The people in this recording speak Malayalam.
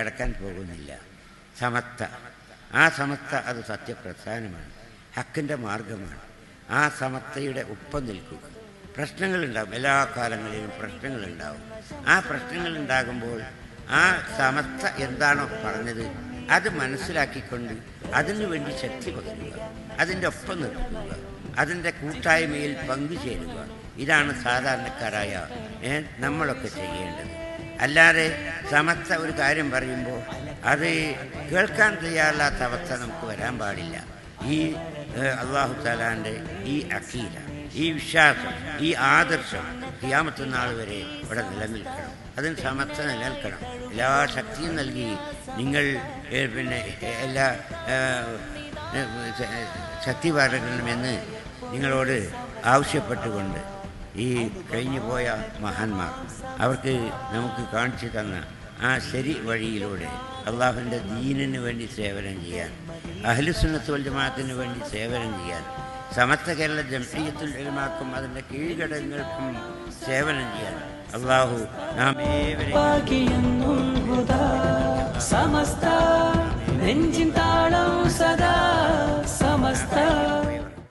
കടക്കാൻ പോകുന്നില്ല. സമത്ത, ആ സമത്ത അത് സത്യപ്രധാനമാണ്, ഹക്കിൻ്റെ മാർഗമാണ്. ആ സമത്തയുടെ ഒപ്പം നിൽക്കുക. പ്രശ്നങ്ങളുണ്ടാകും, എല്ലാ കാലങ്ങളിലും പ്രശ്നങ്ങളുണ്ടാവും. ആ പ്രശ്നങ്ങളുണ്ടാകുമ്പോൾ ആ സമത്ത എന്താണോ പറഞ്ഞത് അത് മനസ്സിലാക്കിക്കൊണ്ട് അതിനു വേണ്ടി ശക്തി പകരുക, അതിൻ്റെ ഒപ്പം നിർത്തുക, അതിൻ്റെ കൂട്ടായ്മയിൽ പങ്കുചേരുക. ഇതാണ് സാധാരണക്കാരായ നമ്മളൊക്കെ ചെയ്യേണ്ടത്. അല്ലാതെ സമത്ത ഒരു കാര്യം പറയുമ്പോൾ അത് കേൾക്കാൻ തയ്യാറില്ലാത്ത അവസ്ഥ നമുക്ക് വരാൻ പാടില്ല. ഈ അല്ലാഹു തആലാന്റെ ഈ അഖീദ, ഈ വിശ്വാസം, ഈ ആദർശം ഖിയാമത്ത് നാൾ വരെ ഇവിടെ നിലനിൽക്കണം. അതിന് സമത്ത നിലനിൽക്കണം. എല്ലാ ശക്തിയും നൽകി നിങ്ങൾ എല്ലാ ശക്തി പകരണമെന്ന് നിങ്ങളോട് ആവശ്യപ്പെട്ടുകൊണ്ട് ഈ കഴിഞ്ഞു പോയ മഹാന്മാർ അവർക്ക് നമുക്ക് കാണിച്ചു തന്ന ആ ശരി വഴിയിലൂടെ അള്ളാഹുവിൻ്റെ ദീനിന് വേണ്ടി സേവനം ചെയ്യാൻ, അഹ്ലുസുന്നത്ത് വൽ ജമാഅത്തിന് വേണ്ടി സേവനം ചെയ്യാൻ, സമസ്ത കേരള ജംഇയ്യത്തുൽ ഉലമാക്കും അതിൻ്റെ കീഴ്ഘടകങ്ങൾക്കും സേവനം ചെയ്യാൻ അള്ളാഹു നാം സമസ്ത നെഞ്ചിൻ താളം സദാ സമസ്ത